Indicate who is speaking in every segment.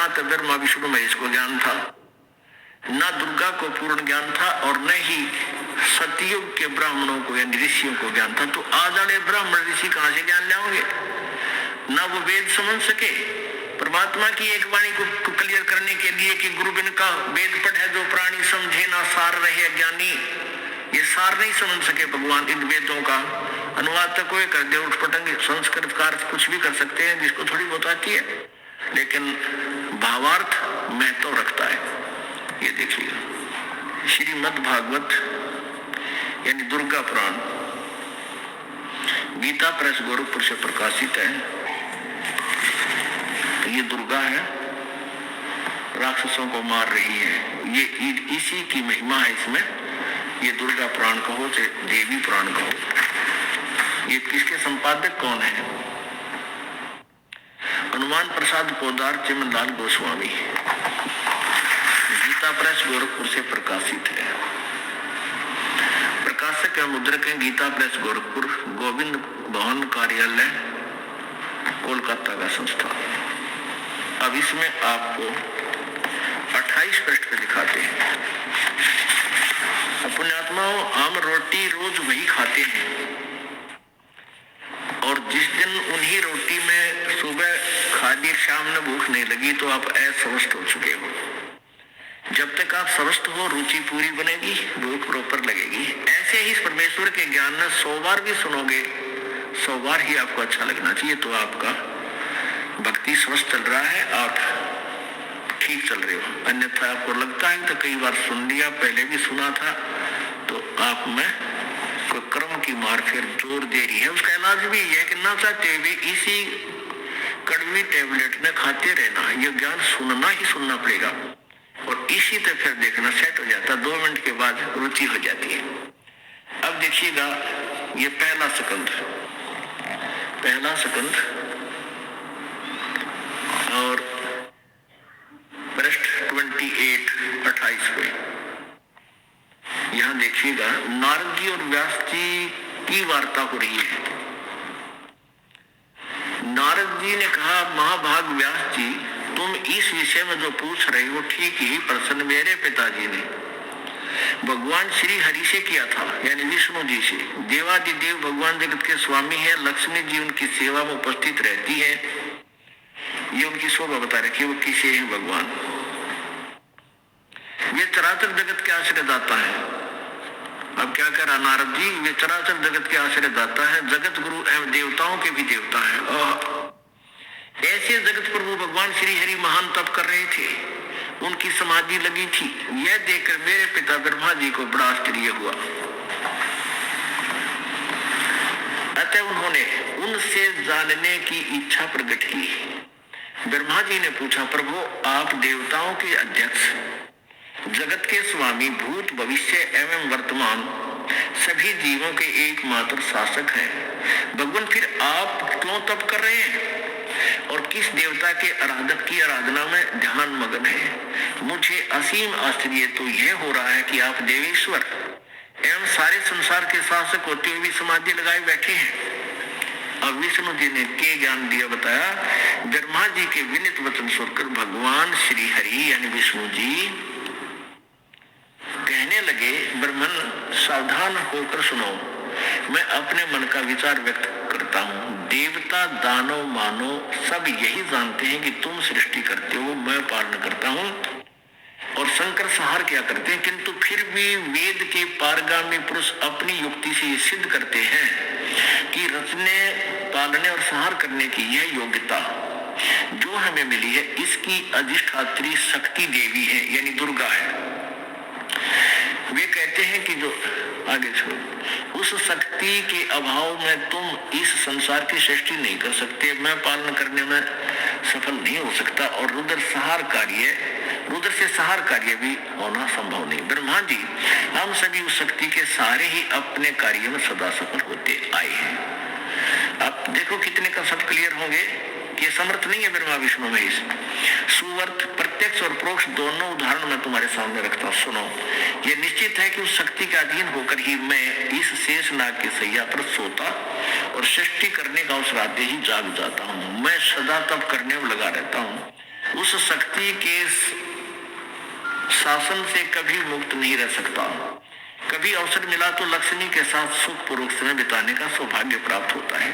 Speaker 1: ना तो ब्रह्मा विष्णु महेश को ज्ञान था, ना दुर्गा को पूर्ण ज्ञान था, और न ही सतयुग के ब्राह्मणों को यानी ऋषियों को ज्ञान था। तो आज वाले ब्राह्मण ऋषि कहाँ से ज्ञान लाओगे? ना वो वेद समझ सके। परमात्मा की एक वाणी को क्लियर करने के लिए कि गुरु बिन का वेद पढ़े जो प्राणी समझे ना सार रहे ज्ञानी, ये सार नहीं समझ सके भगवान इन वेदों का। अनुवाद तक कोई कर दे उठ पटंग, संस्कृत का अर्थ कुछ भी कर सकते हैं जिसको थोड़ी बहुत आती है, लेकिन भावार्थ महत्व रखता है। ये देखिए श्रीमद् भागवत यानी दुर्गा पुराण गीता प्रेस गोरखपुर से प्रकाशित है। ये दुर्गा है, राक्षसों को मार रही है, ये इसी की महिमा है इसमें। ये दुर्गा पुराण कहो चाहे देवी पुराण कहो। ये किसके संपादक कौन है? हनुमान प्रसाद पोदार चिमनलाल गोस्वामी, गीता प्रेस गोरखपुर से प्रकाशित है। प्रकाशक या मुद्रक है गीता प्रेस गोरखपुर, गोविंद भवन कार्यालय कोलकाता का संस्था। अब इसमें आपको 28 पृष्ठ पे दिखाते हैं। पुण्यात्माओं, हम रोटी रोज वही खाते हैं, और जिस दिन उन्हीं रोटी में सुबह खा ली, शाम में भूख नहीं लगी तो आप अस्वस्थ हो चुके हो। जब तक आप स्वस्थ हो रुचि पूरी बनेगी, भूख प्रॉपर लगेगी। ऐसे ही इस परमेश्वर के ज्ञान में 100 बार भी सुनोगे, 100 बार ही आपको अच्छा लगना चाहिए, तो आपका भक्ति स्वस्थ चल रहा है, आप ठीक चल रहे हो। अन्यथा आपको लगता है तो कई बार सुन लिया, पहले भी सुना था, तो आप में कोई कर्म की मार फिर जोर दे रही है। उसका इलाज भी है कि ना चाहते हुए इसी कड़वी टेबलेट में खाते रहना। ये ज्ञान सुनना ही सुनना पड़ेगा, और इसी से फिर देखना सेट हो जाता है। 2 मिनट के बाद रुचि हो जाती है। अब देखिएगा ये पहला स्कंध और पृष्ठ 28 पे यहां देखिएगा नारद जी और व्यास जी की वार्ता हो रही है। नारद जी ने कहा, महाभाग व्यास जी, तुम इस विषय में जो पूछ रहे हो ठीक ही प्रश्न मेरे पिताजी ने भगवान श्री हरि से किया था, यानी विष्णु जी से। देवादिदेव भगवान जगत के स्वामी है, लक्ष्मी जी उनकी सेवा में उपस्थित रहती है। ये उनकी शोभा बता रखी, वो किसे है भगवान। ये चराचर जगत के आश्रयदाता है। अब क्या कह रहा नारद जी, वे चराचर जगत के आश्रयदाता है, जगत गुरु एवं देवताओं के भी देवता है। ऐसे जगत प्रभु भगवान श्री हरि महान तप कर रहे थे, उनकी समाधि लगी थी। यह देखकर मेरे पिता ब्रह्मा जी को बड़ा आश्चर्य हुआ। अतः उन्होंने उनसे जानने की इच्छा प्रकट की। ब्रह्मा जी ने पूछा, प्रभु आप देवताओं के अध्यक्ष, जगत के स्वामी, भूत भविष्य एवं वर्तमान सभी जीवों के एकमात्र शासक हैं। भगवान फिर आप क्यों तप कर रहे हैं और किस देवता के आराधक की आराधना में ध्यान मगन है? मुझे असीम आश्चर्य तो यह हो रहा है कि आप देवेश्वर एवं सारे संसार के शासक होते हुए भी समाधि लगाए बैठे हैं। अब विष्णु जी ने के ज्ञान दिया, बताया। ब्रह्मा जी के विनित वचन सुनकर भगवान श्री हरि यानी विष्णु जी कहने लगे, ब्रह्मन सावधान होकर सुनो, मैं अपने मन का विचार व्यक्त करता हूँ। देवता दानव मानव सब यही जानते हैं कि तुम सृष्टि करते हो, मैं पालन करता हूँ, और शंकर संहार क्या करते हैं, किंतु फिर भी वेद के पारगामी पुरुष अपनी युक्ति से सिद्ध करते हैं कि रचने पालने और संहार करने की यह योग्यता जो हमें मिली है, इसकी अधिष्ठात्री शक्ति देवी है, यानी दुर्गा है। वे कहते हैं कि जो आगे छोड़ उस शक्ति के अभाव में तुम इस संसार की सृष्टि नहीं कर सकते, मैं पालन करने में सफल नहीं हो सकता, और रुद्र से सहार कार्य भी होना संभव नहीं। ब्रह्मा जी, हम सभी उस शक्ति के सारे ही अपने कार्य में सदा सफल होते आए हैं। अब देखो कितने कंसेप्ट क्लियर होंगे कि ये समर्थ नहीं है ब्रह्मा विष्णु महेश। सुवर्त प्रत्यक्ष और परोक्ष दोनों उदाहरण मैं तुम्हारे सामने रखता हूँ, सुनो। ये निश्चित है कि उस शक्ति के अधीन होकर ही मैं इस शेष नाग के सैया पर सोता और सृष्टि करने का अवसर आते ही जाग जाता हूँ। मैं सदा तप करने में लगा रहता हूँ। उस शक्ति के शासन से कभी मुक्त नहीं रह सकता। कभी अवसर मिला तो लक्ष्मी के साथ सुखपूर्वक समय बिताने का सौभाग्य प्राप्त होता है।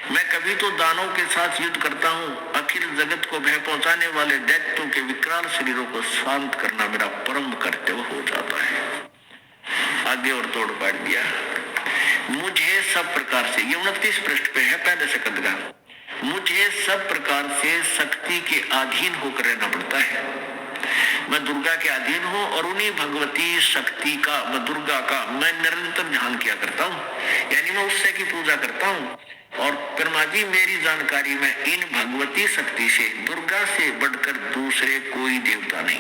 Speaker 1: मैं कभी तो दानों के साथ युद्ध करता हूँ। अखिल जगत को भय पहुंचाने वाले दैत्यों के विकराल शरीरों को शांत करना मेरा परम कर्तव्य हो जाता है। आगे और तोड़ पाड़ दिया। मुझे सब प्रकार से, ये 29 पृष्ठ पे है पहले सकंद का, मुझे सब प्रकार से शक्ति के अधीन होकर रहना पड़ता है। मैं दुर्गा के अधीन हूँ और उन्हीं भगवती शक्ति का, मैं दुर्गा का मैं निरंतर ध्यान किया करता हूँ, यानी मैं उससे की पूजा करता हूँ। और ब्रह्मा जी मेरी जानकारी में इन भगवती शक्ति से, दुर्गा से बढ़कर दूसरे कोई देवता नहीं,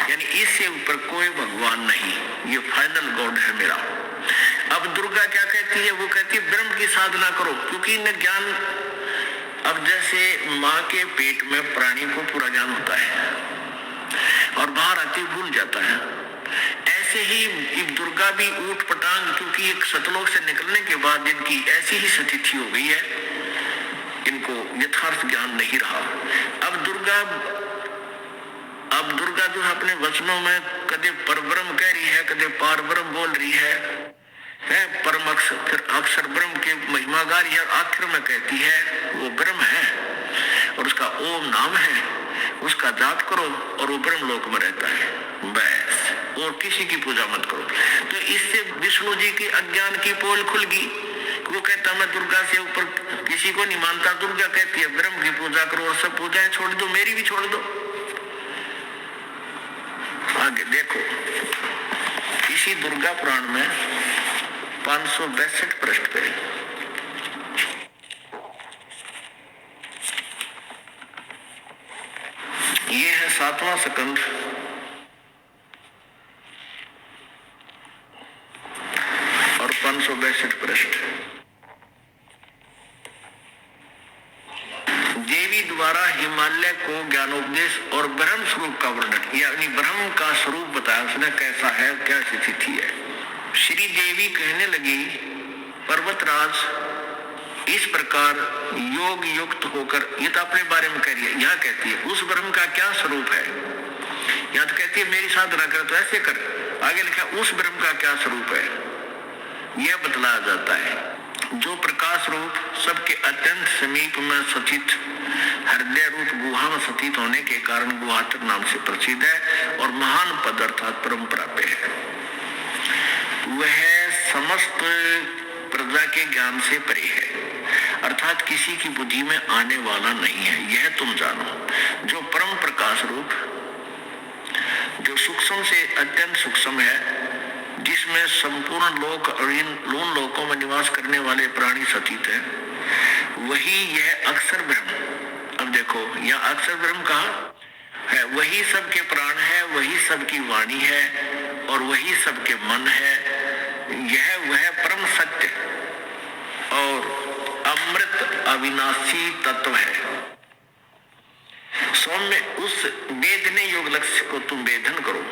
Speaker 1: यानी इससे ऊपर कोई भगवान नहीं। ये फाइनल गॉड है मेरा। अब दुर्गा क्या कहती है? वो कहती है ब्रह्म की साधना करो, क्योंकि इन्हें ज्ञान, अब जैसे माँ के पेट में प्राणी को पूरा ज्ञान होता है और बाहर आते भूल जाता है, ऐसे ही दुर्गा भी ऊट पटांग, क्योंकि एक सतलोक से निकलने के बाद इनकी ऐसी ही स्थिति हो गई है, इनको यथार्थ ज्ञान नहीं रहा। अब दुर्गा जो है अपने वचनों में कदे परब्रह्म कह रही है, कदे पार ब्रह्म बोल रही है, परम अक्षर ब्रह्म के महिमा गा रही है, आखिर में कहती है वो ब्रह्म है और उसका ओम नाम है, उसका जाप करो और वो ब्रह्म लोक में रहता है, बस, और किसी की पूजा मत करो। तो इससे विष्णु जी के अज्ञान की पोल खुल गई। वो कहता मैं दुर्गा से ऊपर किसी को नहीं मानता। दुर्गा कहती है ब्रह्म की पूजा करो और सब पूजाएं छोड़ दो, मेरी भी छोड़ दो। आगे देखो, इसी दुर्गा पुराण में 562 पृष्ठ पे ये है 7वां स्कंद और 562 पृष्ठ। देवी द्वारा हिमालय को ज्ञानोपदेश और ब्रह्म स्वरूप का वर्णन, यानी ब्रह्म का स्वरूप बताया उसने, कैसा है, क्या स्थिति है। श्री देवी कहने लगी पर्वतराज इस प्रकार योग युक्त होकर, ये तो अपने बारे में कह रही है, यहाँ कहती है उस ब्रह्म का क्या स्वरूप है। यहाँ तो कहती है मेरी साधना कर तो ऐसे कर, आगे लिखा उस ब्रह्म का क्या स्वरूप है, यह बतलाया जाता है। जो प्रकाश रूप सबके अत्यंत समीप में स्थित हृदय रूप गुहा में स्थित होने के कारण गुहातर नाम से प्रसिद्ध है और महान पद अर्थात परम प्राप्य है। वह समस्त प्रजा के ज्ञान से परे है, अर्थात किसी की बुद्धि में आने वाला नहीं है, यह तुम जानो। जो परम प्रकाश रूप, जो सूक्ष्म से अत्यंत सूक्ष्म है, जिसमें संपूर्ण लोक और इन लोकों में निवास करने वाले प्राणी स्थित है, वही यह अक्षर ब्रह्म। अब देखो यहाँ अक्षर ब्रह्म कहा है, वही सबके प्राण है, वही सबकी वाणी है और वही सबके मन है। यह वह परम सत्य और अमृत अविनाशी तत्व है। सौम्य उस वेदने योग लक्ष्य को तुम वेदन करो,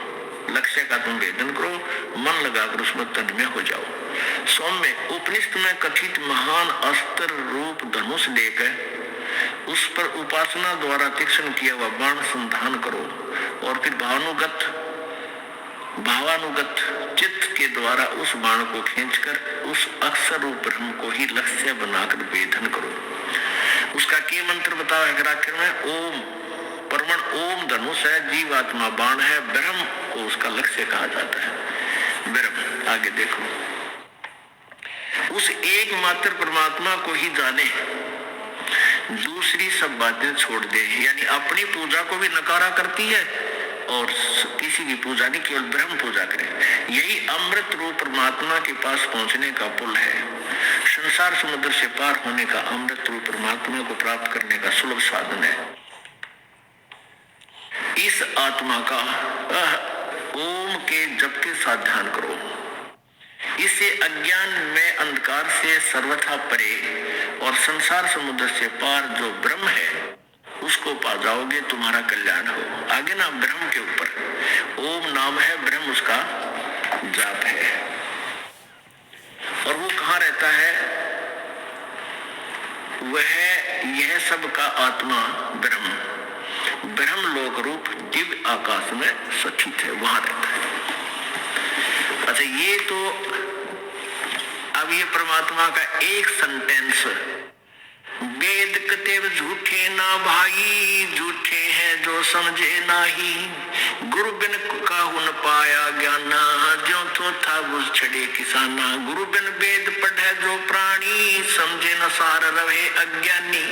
Speaker 1: लक्ष्य का तुम वेदन करो, मन लगाकर उसमें तन्मय हो जाओ। सौम्य उपनिषद में कथित महान अस्त्र रूप धनुष लेकर उस पर उपासना द्वारा तीक्ष्ण किया हुआ बाण संधान करो और फिर भावानुगत चित्त के द्वारा उस बाण को खींचकर उस अक्षर रूप ब्रह्म को ही लक्ष्य बनाकर वेदन करो। उसका के मंत्र बताओ है आखिर में, ओम परमण ओम धनुष है, जीवात्मा बाण है, ब्रह्म को उसका लक्ष्य कहा जाता है। ब्रह्म आगे देखो, उस एकमात्र परमात्मा को ही जाने, दूसरी सब बातें छोड़ दे, यानी अपनी पूजा को भी नकारा करती है और किसी की पूजा नहीं, केवल ब्रह्म पूजा करे। यही अमृत रूप परमात्मा के पास पहुंचने का पुल है। संसार समुद्र से पार होने का अमृत रूप परमात्मा को प्राप्त करने का सुलभ साधन है। इस आत्मा का ओम के जप के साथ ध्यान करो। इससे अज्ञान में अंधकार से सर्वथा परे और संसार समुद्र से पार जो ब्रह्म है उसको पा जाओगे, तुम्हारा कल्याण हो। आगे ना ब्रह्म के ऊपर ओम नाम है, ब्रह्म उसका जाप है। और वो कहाँ रहता है? वह यह सब का आत्मा ब्रह्म ब्रह्मलोक रूप दिव्य आकाश में सचित है, वहां रहता है। अच्छा, ये तो अब ये परमात्मा का एक सेंटेंस, वेद कतेव झूठे ना भाई, झूठे हैं जो समझे नाही, गुरु बिन काहू न पाया ज्ञाना, जो तो था बुझ छड़े किसाना, गुरु बिन वेद पढ़े जो प्राणी, समझे न सार रहे अज्ञानी।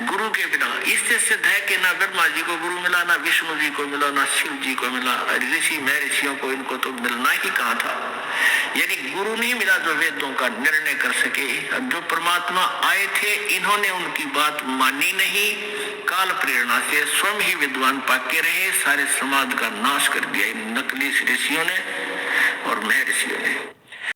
Speaker 1: गुरु के बिना, इससे सिद्ध है कि ना ब्रह्मा जी को गुरु मिला, ना विष्णु जी को मिला, ना शिव जी को मिला, ऋषि महर्षियों को इनको तो मिलना ही कहा था। यदि गुरु नहीं मिला जो वेदों का निर्णय कर सके। जो परमात्मा आए थे, इन्होंने उनकी बात मानी नहीं, काल प्रेरणा से स्वयं ही विद्वान पाके रहे, सारे समाज का नाश कर दिया इन नकली ऋषियों ने और महर्षियों ने।